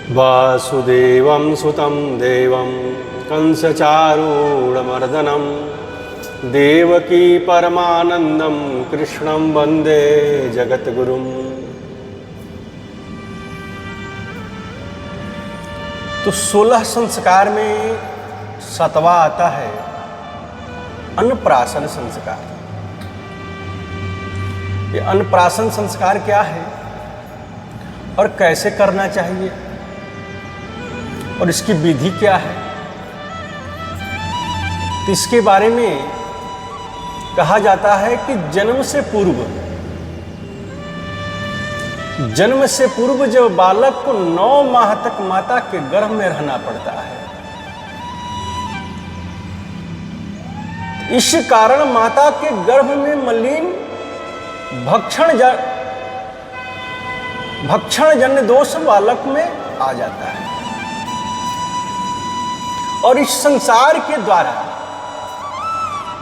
वासुदेवं सुतं देवं कंसचारूढमर्दनं देवकी परमानंदं कृष्णं वंदे जगद्गुरुं। तो 16 संस्कार में 7वां आता है अन्नप्राशन संस्कार। ये अन्नप्राशन संस्कार क्या है और कैसे करना चाहिए और इसकी विधि क्या है, तो इसके बारे में कहा जाता है कि जन्म से पूर्व जब बालक को 9 माह तक माता के गर्भ में रहना पड़ता है, इस कारण माता के गर्भ में मलिन भक्षण जन्य दोष बालक में आ जाता है और इस संसार के द्वारा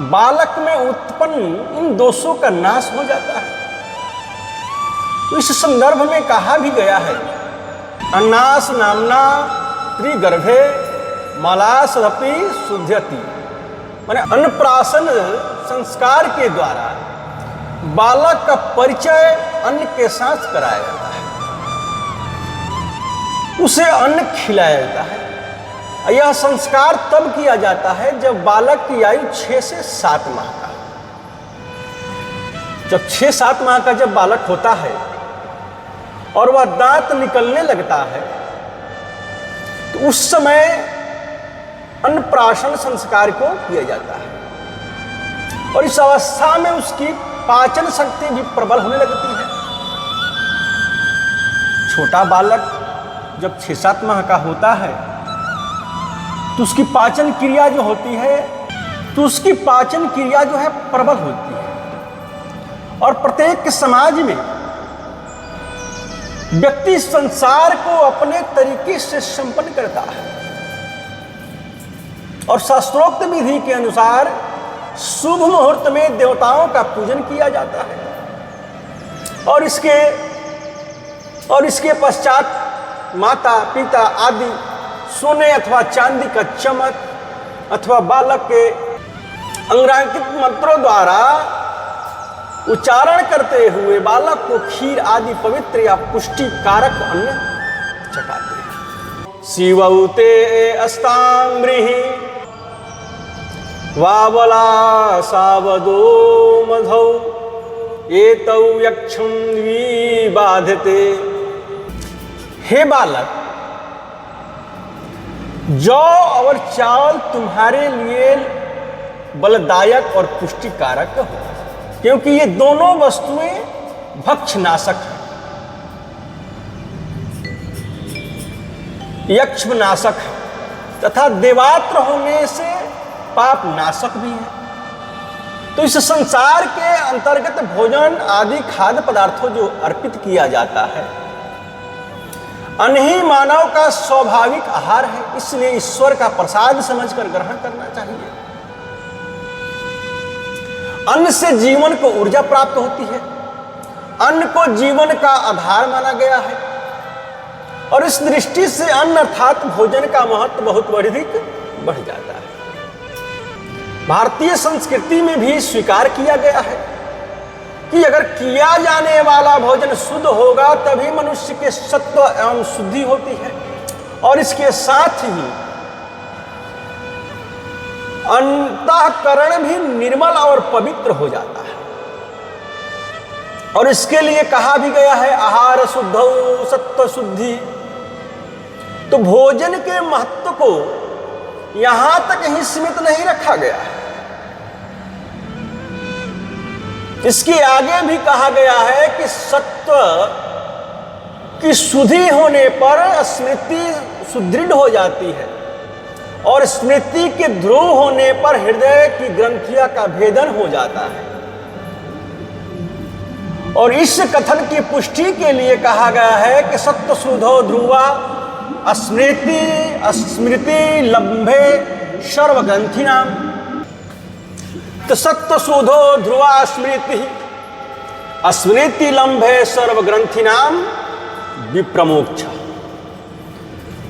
बालक में उत्पन्न इन दोषों का नाश हो जाता है। तो इस संदर्भ में कहा भी गया है, अन्नास नामना त्रिगर्भे मलासदपि शुध्यति, माने अन्नप्राशन संस्कार के द्वारा बालक का परिचय अन्न के साथ कराया जाता है, उसे अन्न खिलाया जाता है। यह संस्कार तब किया जाता है जब बालक की आयु 6 से 7 माह का। जब 6-7 माह का जब बालक होता है और वह दांत निकलने लगता है, तो उस समय अन्नप्राशन संस्कार को किया जाता है और इस अवस्था में उसकी पाचन शक्ति भी प्रबल होने लगती है। छोटा बालक जब 6-7 माह का होता है तो उसकी पाचन क्रिया जो होती है प्रबल होती है और प्रत्येक समाज में व्यक्ति संसार को अपने तरीके से संपन्न करता है और शास्त्रोक्त विधि के अनुसार शुभ मुहूर्त में देवताओं का पूजन किया जाता है और इसके पश्चात माता पिता आदि सोने अथवा चांदी का चमक अथवा बालक के अंग्रांकित मंत्रों द्वारा उच्चारण करते हुए बालक को खीर आदि पवित्र या पुष्टि कारक अन्न चटाते हैं। शिवौते अस्तांग्रिहि वावला सावदो मधौ एतौ यक्षं विबाधते। हे बालक, जौ और चावल तुम्हारे लिए बलदायक और पुष्टिकारक हो, क्योंकि ये दोनों वस्तुएं भक्षनाशक हैं, यक्षनाशक है तथा देवात्र होने से पाप नाशक भी है। तो इस संसार के अंतर्गत भोजन आदि खाद्य पदार्थों जो अर्पित किया जाता है, अन्न ही मानव का स्वाभाविक आहार है, इसलिए ईश्वर का प्रसाद समझकर ग्रहण करना चाहिए। अन्न से जीवन को ऊर्जा प्राप्त होती है, अन्न को जीवन का आधार माना गया है और इस दृष्टि से अन्न अर्थात भोजन का महत्व बहुत अधिक बढ़ जाता है। भारतीय संस्कृति में भी स्वीकार किया गया है कि अगर किया जाने वाला भोजन शुद्ध होगा तभी मनुष्य के सत्व एवं शुद्धि होती है और इसके साथ ही अंतःकरण भी निर्मल और पवित्र हो जाता है। और इसके लिए कहा भी गया है, आहार शुद्धौ सत्व शुद्धि। तो भोजन के महत्व को यहां तक ही सीमित नहीं रखा गया है, इसके आगे भी कहा गया है कि सत्व की शुद्धि होने पर स्मृति सुदृढ़ हो जाती है और स्मृति के ध्रुव होने पर हृदय की ग्रंथियां का भेदन हो जाता है। और इस कथन की पुष्टि के लिए कहा गया है कि सत्व शुद्धो ध्रुवा स्मृति लंभे सर्वग्रंथिनाम। तो सत्व शुद्धो ध्रुवा स्मृति लंभे सर्वग्रंथिनाम विप्रमोक्ष।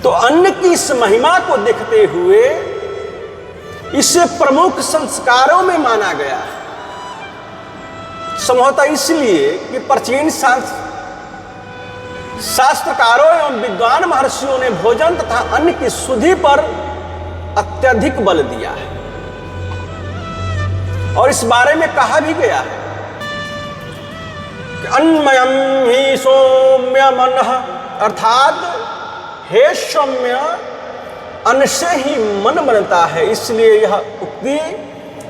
तो अन्न की इस महिमा को देखते हुए इसे प्रमुख संस्कारों में माना गया है। संभवतः इसलिए कि प्राचीन शास्त्रकारों एवं विद्वान महर्षियों ने भोजन तथा अन्न की शुद्धि पर अत्यधिक बल दिया है। और इस बारे में कहा भी गया है कि अन्नमयम ही सौम्यम अन्न, अर्थात हे सौम्य, अन्न से ही मन बनता है। इसलिए यह उक्ति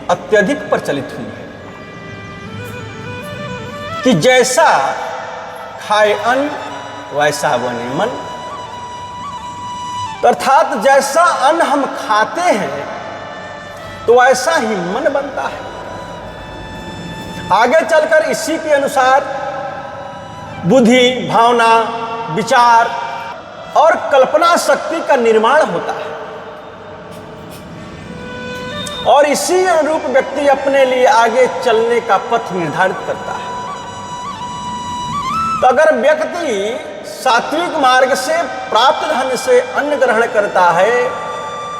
अत्यधिक प्रचलित हुई है कि जैसा खाए अन्न वैसा बने मन। अर्थात जैसा अन्न हम खाते हैं तो वैसा ही मन बनता है। आगे चलकर इसी के अनुसार बुद्धि, भावना, विचार और कल्पना शक्ति का निर्माण होता है और इसी अनुरूप व्यक्ति अपने लिए आगे चलने का पथ निर्धारित करता है। तो अगर व्यक्ति सात्विक मार्ग से प्राप्त धन से अन्न ग्रहण करता है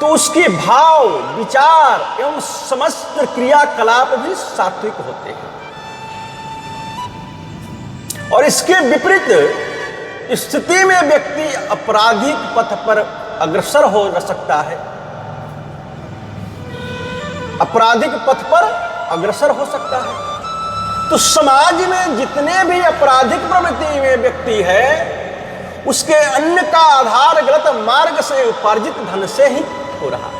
तो उसके भाव, विचार एवं समस्त क्रियाकलाप भी सात्विक होते हैं। और इसके विपरीत स्थिति में व्यक्ति आपराधिक पथ पर अग्रसर हो सकता है, आपराधिक पथ पर अग्रसर हो सकता है। तो समाज में जितने भी आपराधिक प्रवृत्ति में व्यक्ति है उसके अन्न का आधार गलत मार्ग से उपार्जित धन से ही हो रहा है।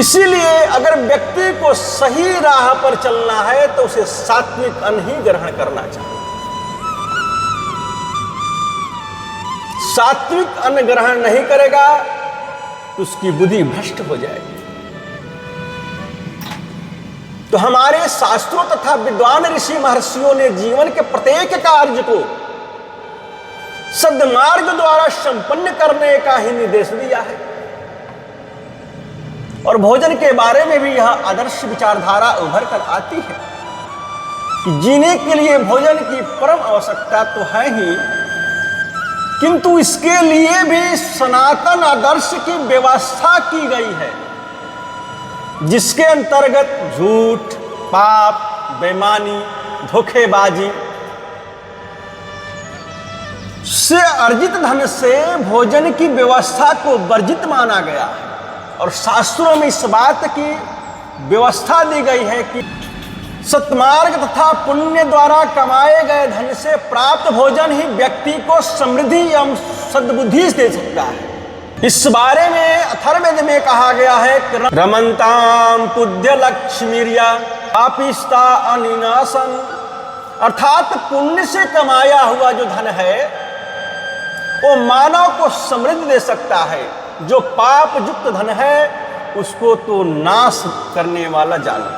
इसीलिए अगर व्यक्ति को सही राह पर चलना है तो उसे सात्विक अन्न ही ग्रहण करना चाहिए। सात्विक अन्न ग्रहण नहीं करेगा तो उसकी बुद्धि भ्रष्ट हो जाएगी। तो हमारे शास्त्रों तथा विद्वान ऋषि महर्षियों ने जीवन के प्रत्येक कार्य को सद्मार्ग द्वारा संपन्न करने का ही निर्देश दिया है। और भोजन के बारे में भी यह आदर्श विचारधारा उभर कर आती है कि जीने के लिए भोजन की परम आवश्यकता तो है ही, किंतु इसके लिए भी सनातन आदर्श की व्यवस्था की गई है, जिसके अंतर्गत झूठ, पाप, बेईमानी, धोखेबाजी से अर्जित धन से भोजन की व्यवस्था को वर्जित माना गया है। और शास्त्रों में इस बात की व्यवस्था दी गई है कि सत्मार्ग तथा पुण्य द्वारा कमाए गए धन से प्राप्त भोजन ही व्यक्ति को समृद्धि एवं सद्बुद्धि दे सकता है। इस बारे में अथर्ववेद में कहा गया है कि रमन्ताम पुद्य लक्ष्मीर्या पापिस्ता अनिनाशन, अर्थात पुण्य से कमाया हुआ जो धन है वो मानव को समृद्धि दे सकता है। जो पाप युक्त धन है उसको तो नाश करने वाला जानो,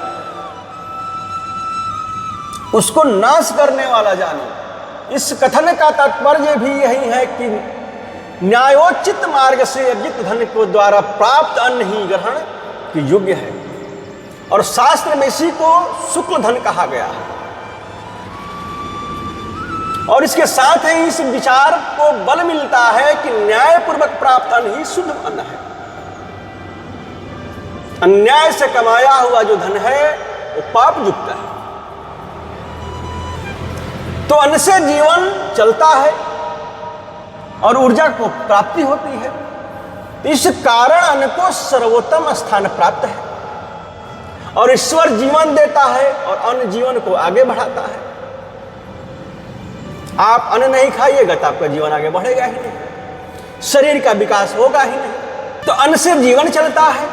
उसको नाश करने वाला जानो। इस कथन का तात्पर्य भी यही है कि न्यायोचित मार्ग से अर्जित धन को द्वारा प्राप्त अन्न ही ग्रहण के योग्य है। और शास्त्र में इसी को शुक्ल धन कहा गया है। और इसके साथ ही इस विचार को बल मिलता है कि न्यायपूर्वक प्राप्त अन्न ही शुद्ध अन्न है। अन्याय से कमाया हुआ जो धन है वो पाप युक्त है। तो अन्न से जीवन चलता है और ऊर्जा को प्राप्ति होती है। इस कारण अन्न को सर्वोत्तम स्थान प्राप्त है और ईश्वर जीवन देता है और अन्न जीवन को आगे बढ़ाता है। आप अन्न नहीं खाइएगा तो आपका जीवन आगे बढ़ेगा ही नहीं, शरीर का विकास होगा ही नहीं। तो अन्न से जीवन चलता है,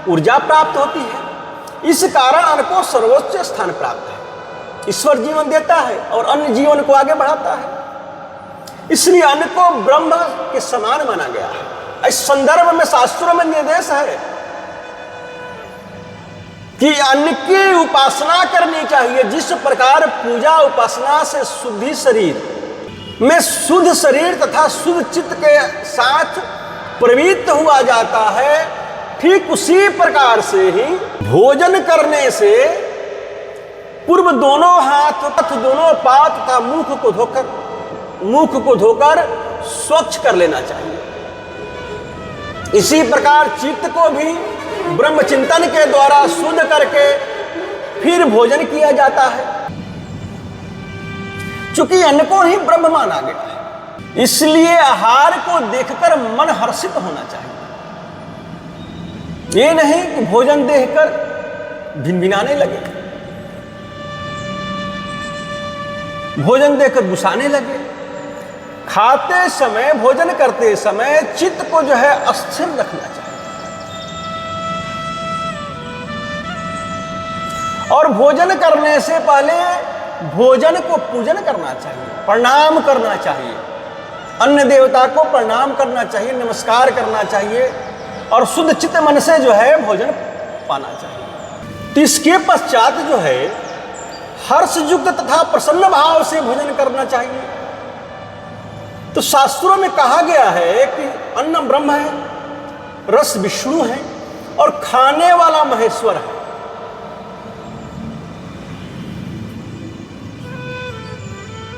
ऊर्जा प्राप्त होती है। इस कारण अन्न को सर्वोच्च स्थान प्राप्त है। ईश्वर जीवन देता है और अन्न जीवन को आगे बढ़ाता है। इसलिए अन्न को ब्रह्म के समान माना गया है। इस संदर्भ में शास्त्रों में निर्देश है कि अन्न की उपासना करनी चाहिए। जिस प्रकार पूजा उपासना से शुद्धि शरीर में शुद्ध शरीर तथा शुद्ध चित्त के साथ प्रवृत्त हुआ जाता है, ठीक उसी प्रकार से ही भोजन करने से पूर्व दोनों हाथ, दोनों पाद तथा मुख को धोकर स्वच्छ कर लेना चाहिए। इसी प्रकार चित्त को भी ब्रह्म चिंतन के द्वारा शुद्ध करके फिर भोजन किया जाता है। चूंकि अन्न को ही ब्रह्म माना गया है, इसलिए आहार को देखकर मन हर्षित होना चाहिए। ये नहीं कि भोजन देखकर भिनभिनाने लगे, भोजन देखकर गुस्साने लगे। खाते समय, भोजन करते समय चित्त को जो है अस्थिर रखना चाहिए और भोजन करने से पहले भोजन को पूजन करना चाहिए, प्रणाम करना चाहिए, अन्य देवता को प्रणाम करना चाहिए, नमस्कार करना चाहिए और शुद्ध चित्त मन से जो है भोजन पाना चाहिए। तो इसके पश्चात जो है हर्षयुक्त तथा प्रसन्न भाव से भोजन करना चाहिए। तो शास्त्रों में कहा गया है कि अन्न ब्रह्म है, रस विष्णु है और खाने वाला महेश्वर है।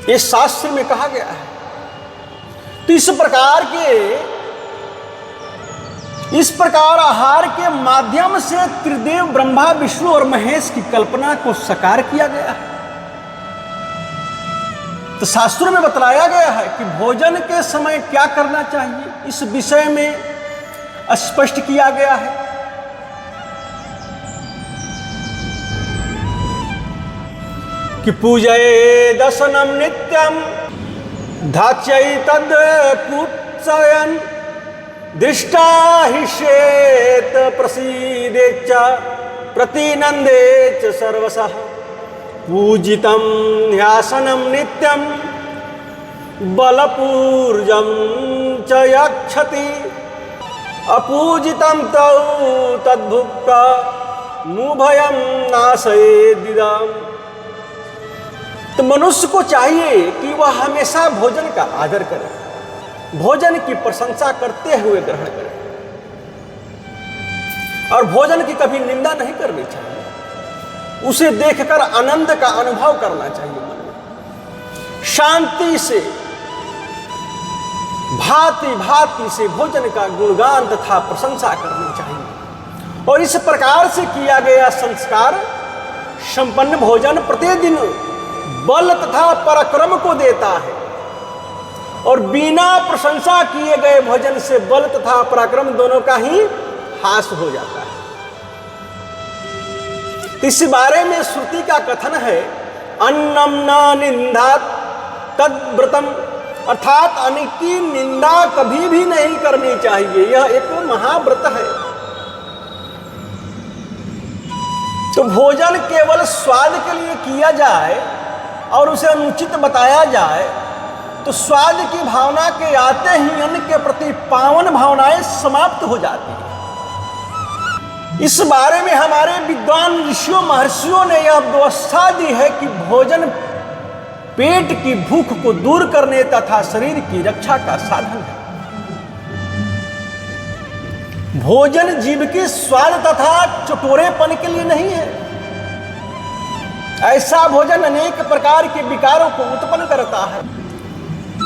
ये शास्त्र में कहा गया है। तो इस प्रकार आहार के माध्यम से त्रिदेव ब्रह्मा विष्णु और महेश की कल्पना को साकार किया गया है। तो शास्त्रों में बतलाया गया है कि भोजन के समय क्या करना चाहिए, इस विषय में स्पष्ट किया गया है। कि पूजये दशनम नित्यम धाच्यै तद कुत्सयन् दृष्टा हि शेत प्रसीदेच्च प्रतिनंदेच सर्वशः पूजितं ह्यासनं नित्यं बलपूर्जं च यक्षति अपूजितं तौ तद्भुक्ता नुभयं नाशयेदिदम्। तो मनुष्य को चाहिए कि वह हमेशा भोजन का आदर करे, भोजन की प्रशंसा करते हुए ग्रहण करे और भोजन की कभी निंदा नहीं करनी चाहिए। उसे देखकर आनंद का अनुभव करना चाहिए, मन में शांति से भांति भांति से भोजन का गुणगान तथा प्रशंसा करनी चाहिए। और इस प्रकार से किया गया संस्कार संपन्न भोजन प्रतिदिन बल तथा पराक्रम को देता है और बिना प्रशंसा किए गए भोजन से बल तथा पराक्रम दोनों का ही हास हो जाता है। इस बारे में श्रुति का कथन है, अन्नम न निंदात तद व्रतम, अर्थात अन्न की निंदा कभी भी नहीं करनी चाहिए, यह एक महाव्रत है। तो भोजन केवल स्वाद के लिए किया जाए और उसे अनुचित बताया जाए तो स्वाद की भावना के आते ही अन्न के प्रति पावन भावनाएं समाप्त हो जाती हैं। इस बारे में हमारे विद्वान ऋषियों महर्षियों ने यह व्यवस्था दी है कि भोजन पेट की भूख को दूर करने तथा शरीर की रक्षा का साधन है। भोजन जीव के स्वाद तथा चटोरेपन के लिए नहीं है। ऐसा भोजन अनेक प्रकार के विकारों को उत्पन्न करता है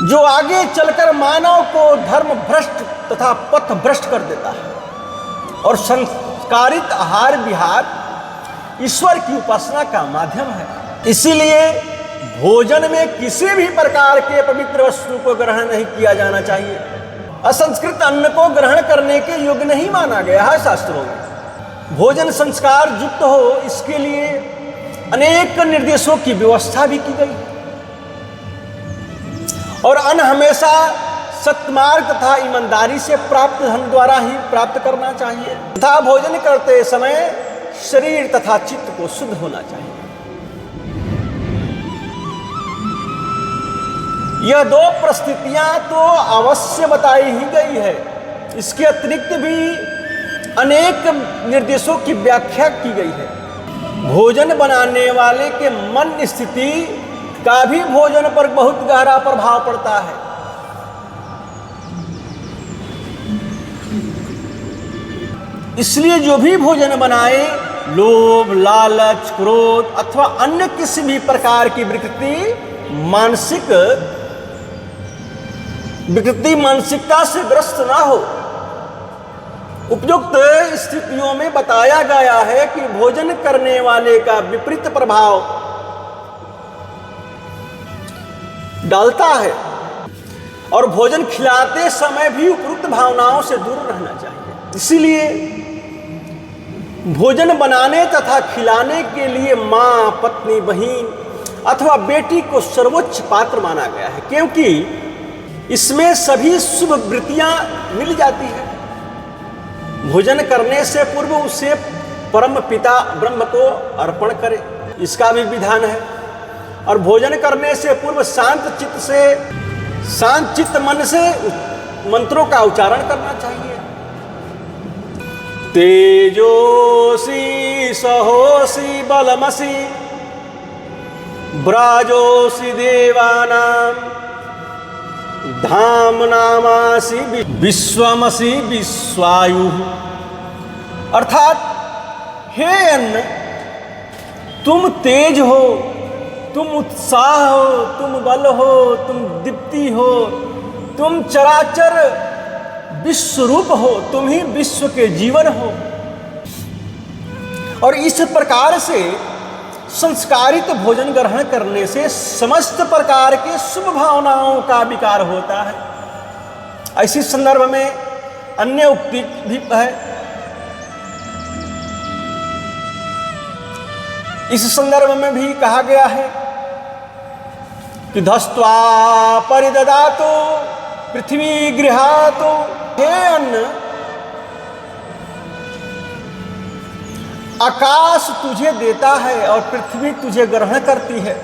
जो आगे चलकर मानव को धर्म भ्रष्ट तथा पथ भ्रष्ट कर देता है। और संस्कारित आहार विहार ईश्वर की उपासना का माध्यम है। इसीलिए भोजन में किसी भी प्रकार के पवित्र वस्तु को ग्रहण नहीं किया जाना चाहिए। असंस्कृत अन्न को ग्रहण करने के योग्य नहीं माना गया है शास्त्रों में। भोजन संस्कार युक्त हो इसके लिए अनेक निर्देशों की व्यवस्था भी की गई और अन्न हमेशा सत्मार्ग तथा ईमानदारी से प्राप्त धन द्वारा ही प्राप्त करना चाहिए तथा भोजन करते समय शरीर तथा चित्त को शुद्ध होना चाहिए। यह दो परिस्थितियां तो अवश्य बताई ही गई है। इसके अतिरिक्त भी अनेक निर्देशों की व्याख्या की गई है। भोजन बनाने वाले के मन स्थिति का भी भोजन पर बहुत गहरा प्रभाव पड़ता है। इसलिए जो भी भोजन बनाए लोभ, लालच, क्रोध अथवा अन्य किसी भी प्रकार की विकृति, मानसिक विकृति मानसिकता से ग्रस्त ना हो। उपयुक्त स्थितियों में बताया गया है कि भोजन करने वाले का विपरीत प्रभाव डालता है और भोजन खिलाते समय भी उपयुक्त भावनाओं से दूर रहना चाहिए। इसीलिए भोजन बनाने तथा खिलाने के लिए माँ, पत्नी, बहन अथवा बेटी को सर्वोच्च पात्र माना गया है, क्योंकि इसमें सभी शुभ वृत्तियां मिल जाती है। भोजन करने से पूर्व उसे परम पिता ब्रह्म को अर्पण करे, इसका भी विधान है। और भोजन करने से पूर्व शांत चित्त मन से मंत्रों का उच्चारण करना चाहिए। तेजोसी सहोसी बलमसी ब्राजोसी देवानां धामनामासी विश्वमसी विश्वायु। अर्थात हे अन्न, तुम तेज हो, तुम उत्साह हो, तुम बल हो, तुम दीप्ति हो, तुम चराचर विश्व रूप हो, तुम ही विश्व के जीवन हो। और इस प्रकार से संस्कारित भोजन ग्रहण करने से समस्त प्रकार के शुभ भावनाओं का विकार होता है। ऐसी संदर्भ में अन्य उक्ति भी है। इस संदर्भ में भी कहा गया है कि धस्त्वा परिददातु पृथ्वी गृहातु। हे अन्न, आकाश तुझे देता है और पृथ्वी तुझे ग्रहण करती है।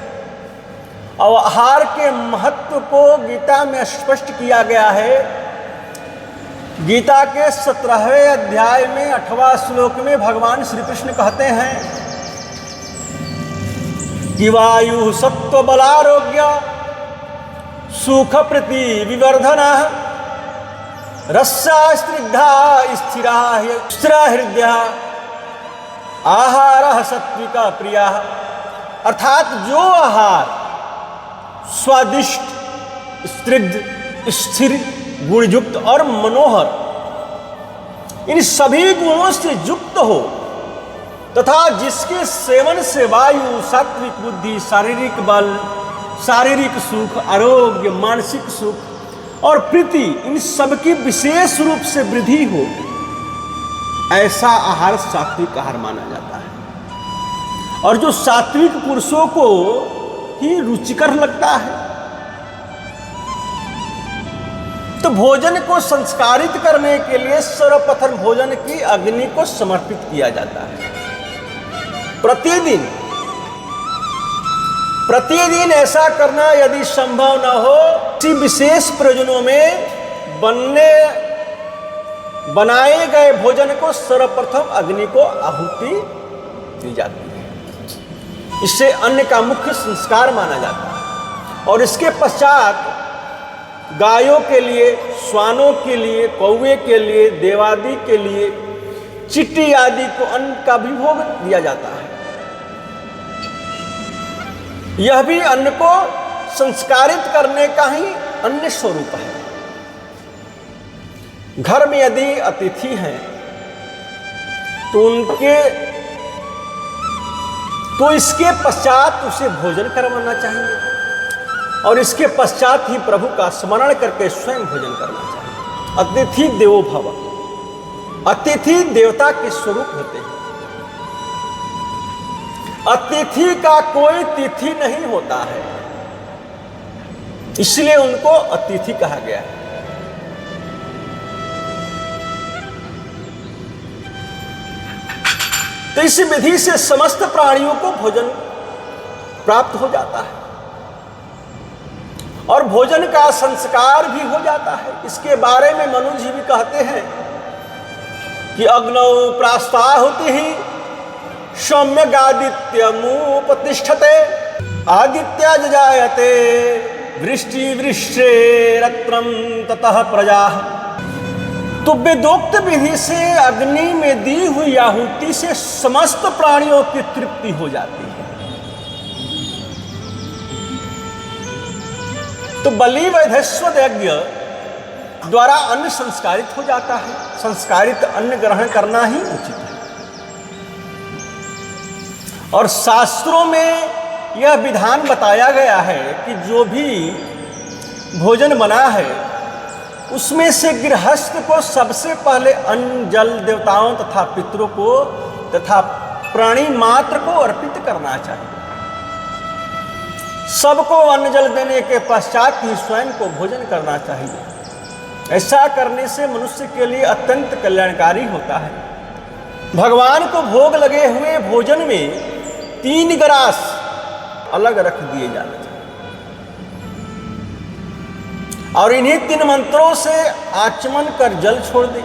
और आहार के महत्व को गीता में स्पष्ट किया गया है। गीता के 17वें अध्याय में 8वां श्लोक में भगवान श्री कृष्ण कहते हैं कि वायु सत्व बलारोग्य सुख प्रति विवर्धना रस्सा स्निग्धा स्थिरा हृदय आहार सात्विका प्रिया। अर्थात जो आहार स्वादिष्ट, स्निग्ध, स्थिर, गुणयुक्त और मनोहर, इन सभी गुणों से युक्त हो तथा जिसके सेवन से वायु, सात्विक बुद्धि, शारीरिक बल, शारीरिक सुख, आरोग्य, मानसिक सुख और प्रीति, इन सबकी विशेष रूप से वृद्धि हो, ऐसा आहार सात्विक आहार माना जाता है। और जो सात्विक पुरुषों को ही रुचिकर लगता है। तो भोजन को संस्कारित करने के लिए सर्वप्रथम भोजन की अग्नि को समर्पित किया जाता है। प्रतिदिन ऐसा करना यदि संभव न हो, किसी विशेष प्रयोजनों में बनाए गए भोजन को सर्वप्रथम अग्नि को आहुति दी जाती है। इससे अन्न का मुख्य संस्कार माना जाता है। और इसके पश्चात गायों के लिए, श्वानों के लिए, कौवे के लिए, देवादि के लिए, चिट्टी आदि को अन्न का भी भोग दिया जाता है। यह भी अन्न को संस्कारित करने का ही अन्य स्वरूप है। घर में यदि अतिथि हैं तो इसके पश्चात उसे भोजन करवाना चाहिए और इसके पश्चात ही प्रभु का स्मरण करके स्वयं भोजन करना चाहिए। अतिथि देवो भव। अतिथि देवता के स्वरूप होते हैं। अतिथि का कोई तिथि नहीं होता है, इसलिए उनको अतिथि कहा गया है। तो इस विधि से समस्त प्राणियों को भोजन प्राप्त हो जाता है और भोजन का संस्कार भी हो जाता है। इसके बारे में मनु जी भी कहते हैं कि अग्नौ प्रास्ताहुति ही सौम्यगादित्यमुपतिष्ठते आदित्या जायते वृष्टि वृष्टेरत्रम ततः प्रजा। तो वेदोक्त विधि से अग्नि में दी हुई आहुति से समस्त प्राणियों की तृप्ति हो जाती है। तो बलि वैधस्वत यज्ञ द्वारा अन्न संस्कारित हो जाता है। संस्कारित अन्न ग्रहण करना ही उचित है। और शास्त्रों में यह विधान बताया गया है कि जो भी भोजन बना है उसमें से गृहस्थ को सबसे पहले अन्न जल देवताओं तथा पितरों को तथा प्राणी मात्र को अर्पित करना चाहिए। सबको अन्न जल देने के पश्चात ही स्वयं को भोजन करना चाहिए। ऐसा करने से मनुष्य के लिए अत्यंत कल्याणकारी होता है। भगवान को भोग लगे हुए भोजन में 3 ग्रास अलग रख दिए जाने चाहिए और इन्हीं 3 मंत्रों से आचमन कर जल छोड़ दे।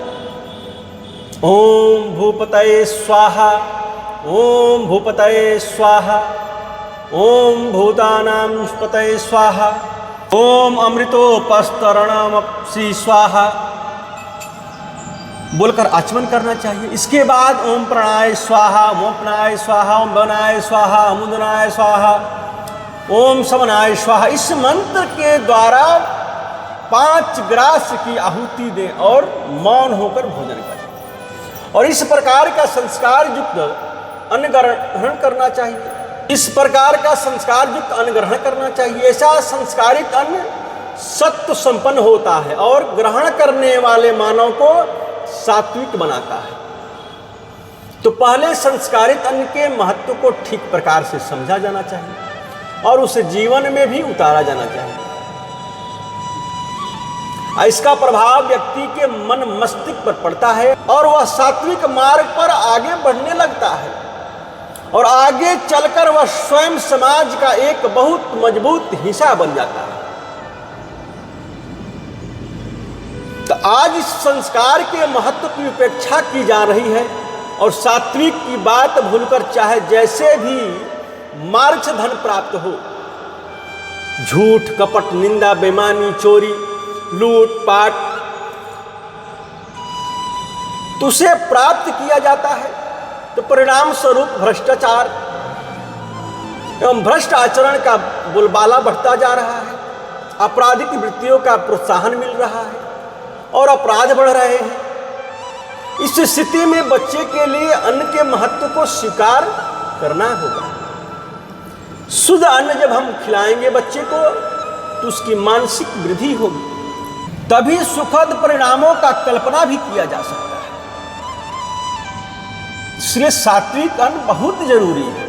ओम भूपतये स्वाहा, ओम भूपतये स्वाहा, ओम भूतानां पतये स्वाहा, ओम अमृतोपस्तरणमपि स्वाहा बोलकर आचमन करना चाहिए। इसके बाद ओम प्राणाय स्वाहा, ओम प्राणाय स्वाहा, ओम वनाय स्वाहा, अमुदनाय स्वाहा, ओम समनाय स्वाहा, इस मंत्र के द्वारा 5 ग्रास की आहुति दें और मौन होकर भोजन करें। और इस प्रकार का संस्कार युक्त अन्न ग्रहण करना चाहिए। इस प्रकार का संस्कार युक्त अन्न ग्रहण करना चाहिए। ऐसा संस्कारित अन्न सत्व संपन्न होता है और ग्रहण करने वाले मानव को सात्विक बनाता है। तो पहले संस्कारित अन्न के महत्व को ठीक प्रकार से समझा जाना चाहिए और उसे जीवन में भी उतारा जाना चाहिए। इसका प्रभाव व्यक्ति के मन मस्तिष्क पर पड़ता है और वह सात्विक मार्ग पर आगे बढ़ने लगता है और आगे चलकर वह स्वयं समाज का एक बहुत मजबूत हिस्सा बन जाता है। तो आज इस संस्कार के महत्व की उपेक्षा की जा रही है और सात्विक की बात भूलकर चाहे जैसे भी मार्ग से धन प्राप्त हो, झूठ कपट निंदा बेईमानी चोरी लूट पाट तो उसे प्राप्त किया जाता है। तो परिणाम स्वरूप भ्रष्टाचार एवं भ्रष्ट आचरण का बोलबाला बढ़ता जा रहा है, आपराधिक वृत्तियों का प्रोत्साहन मिल रहा है और अपराध बढ़ रहे हैं। इस स्थिति में बच्चे के लिए अन्न के महत्व को स्वीकार करना होगा। शुद्ध अन्न जब हम खिलाएंगे बच्चे को तो उसकी मानसिक वृद्धि होगी, तभी सुखद परिणामों का कल्पना भी किया जा सकता है। इसलिए सात्विक अन्न बहुत जरूरी है।